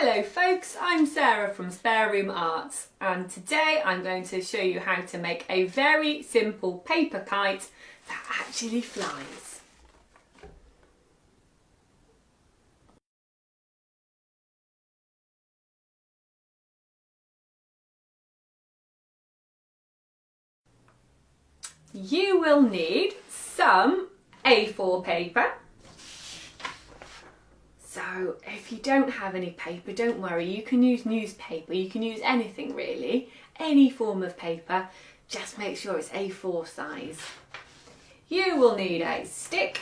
Hello folks, I'm Sarah from Spare Room Arts, and today I'm going to show you how to make a very simple paper kite that actually flies. You will need some A4 paper. So if you don't have any paper, don't worry, you can use newspaper, you can use anything really, any form of paper, just make sure it's A4 size. You will need a stick.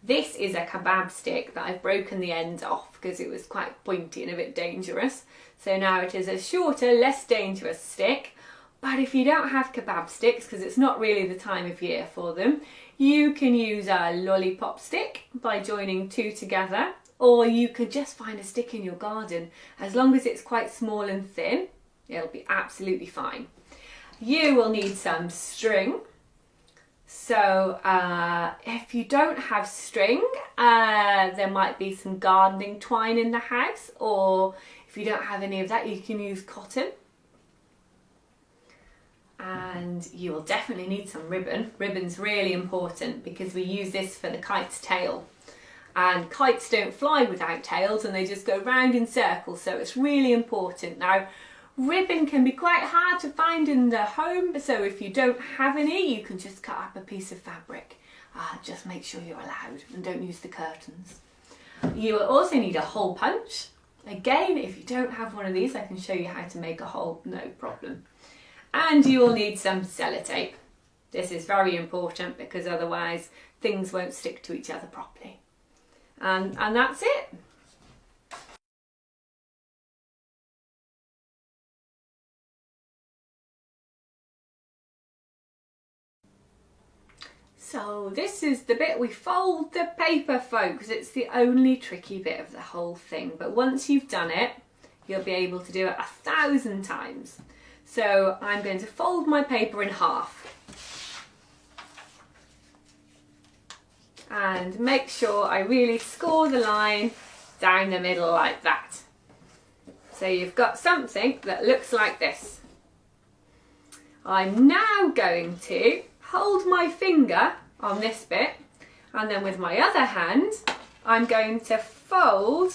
This is a kebab stick that I've broken the end off because it was quite pointy and a bit dangerous. So now it is a shorter, less dangerous stick. But if you don't have kebab sticks, because it's not really the time of year for them, you can use a lollipop stick by joining two together, or you could just find a stick in your garden. As long as it's quite small and thin, it'll be absolutely fine. You will need some string. So if you don't have string, there might be some gardening twine in the house, or if you don't have any of that, you can use cotton. And you will definitely need some ribbon. Ribbon's really important because we use this for the kite's tail. And kites don't fly without tails and they just go round in circles, so it's really important. Now, ribbon can be quite hard to find in the home, so if you don't have any, you can just cut up a piece of fabric. Just make sure you're allowed and don't use the curtains. You will also need a hole punch. Again, if you don't have one of these, I can show you how to make a hole, no problem. And you will need some sellotape. This is very important because otherwise things won't stick to each other properly. And that's it. So this is the bit we fold the paper, folks. It's the only tricky bit of the whole thing. But once you've done it, you'll be able to do it 1,000 times. So I'm going to fold my paper in half and make sure I really score the line down the middle like that. So you've got something that looks like this. I'm now going to hold my finger on this bit, and then with my other hand I'm going to fold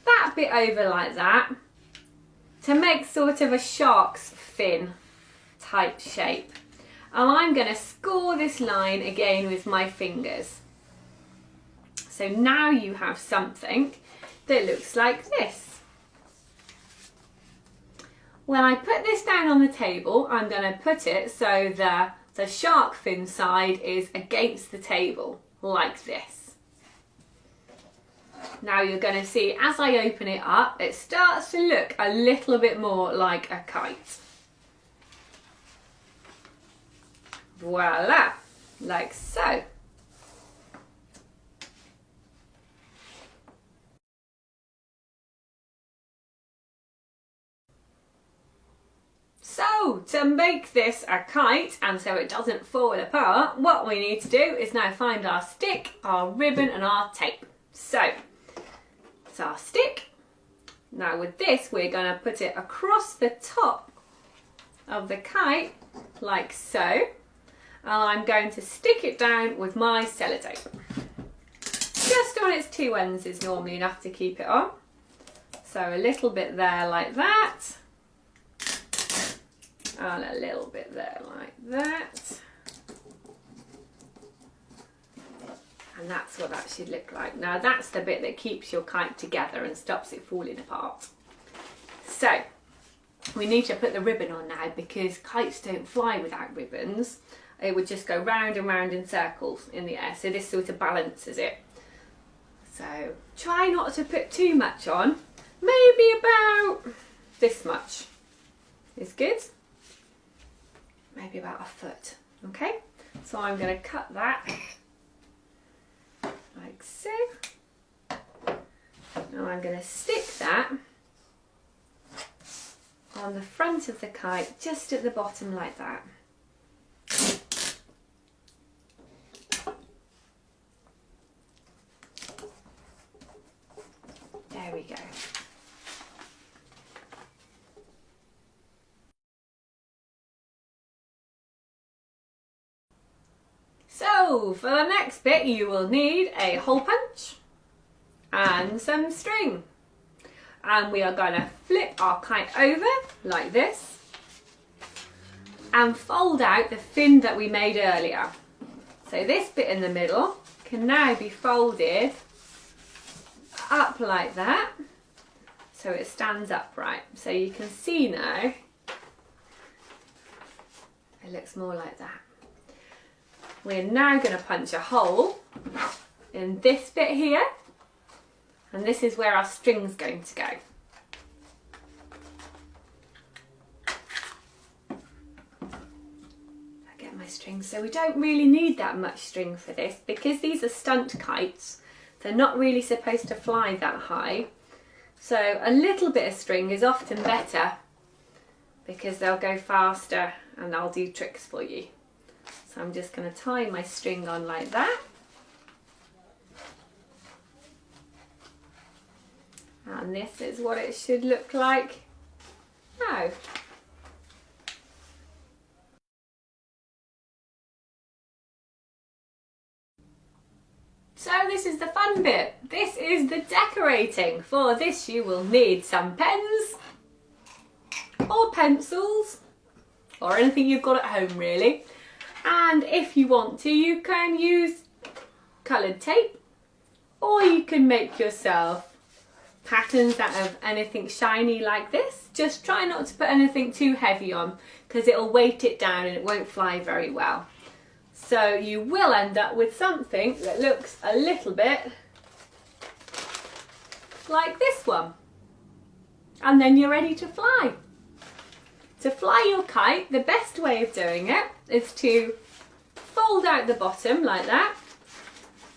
that bit over like that to make sort of a shark's fin type shape. And I'm going to score this line again with my fingers. So now you have something that looks like this. When I put this down on the table, I'm going to put it so the shark fin side is against the table, like this. Now you're going to see, as I open it up, it starts to look a little bit more like a kite. Voila, like so. So, to make this a kite, and so it doesn't fall apart, what we need to do is now find our stick, our ribbon and our tape. So, it's our stick. Now with this, we're going to put it across the top of the kite, like so. And I'm going to stick it down with my sellotape. Just on its two ends is normally enough to keep it on. So a little bit there like that. And a little bit there like that. And that's what that should look like. Now that's the bit that keeps your kite together and stops it falling apart. So we need to put the ribbon on now because kites don't fly without ribbons. It would just go round and round in circles in the air. So this sort of balances it. So try not to put too much on. Maybe about this much is good. Maybe about 1 foot. Okay, so I'm going to cut that like so. Now I'm going to stick that on the front of the kite, just at the bottom like that. There we go. So for the next bit you will need a hole punch and some string. And we are going to flip our kite over like this and fold out the fin that we made earlier. So this bit in the middle can now be folded up like that so it stands upright. So you can see now it looks more like that. We're now going to punch a hole in this bit here, and this is where our string's going to go. I get my string, so we don't really need that much string for this because these are stunt kites. They're not really supposed to fly that high. So a little bit of string is often better because they'll go faster and they'll do tricks for you. So I'm just going to tie my string on like that. And this is what it should look like now. So this is the fun bit. This is the decorating. For this you will need some pens or pencils or anything you've got at home really. And if you want to, you can use coloured tape, or you can make yourself patterns out of anything shiny like this. Just try not to put anything too heavy on because it'll weight it down and it won't fly very well. So you will end up with something that looks a little bit like this one. And then you're ready to fly. To fly your kite, the best way of doing it is to fold out the bottom like that.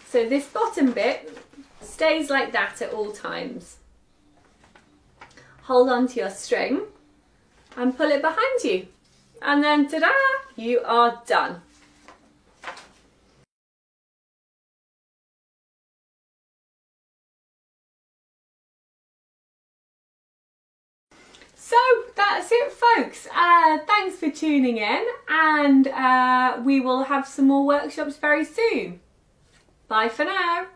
So this bottom bit stays like that at all times. Hold on to your string and pull it behind you. And then ta-da, you are done. So that's it folks, thanks for tuning in, and we will have some more workshops very soon. Bye for now.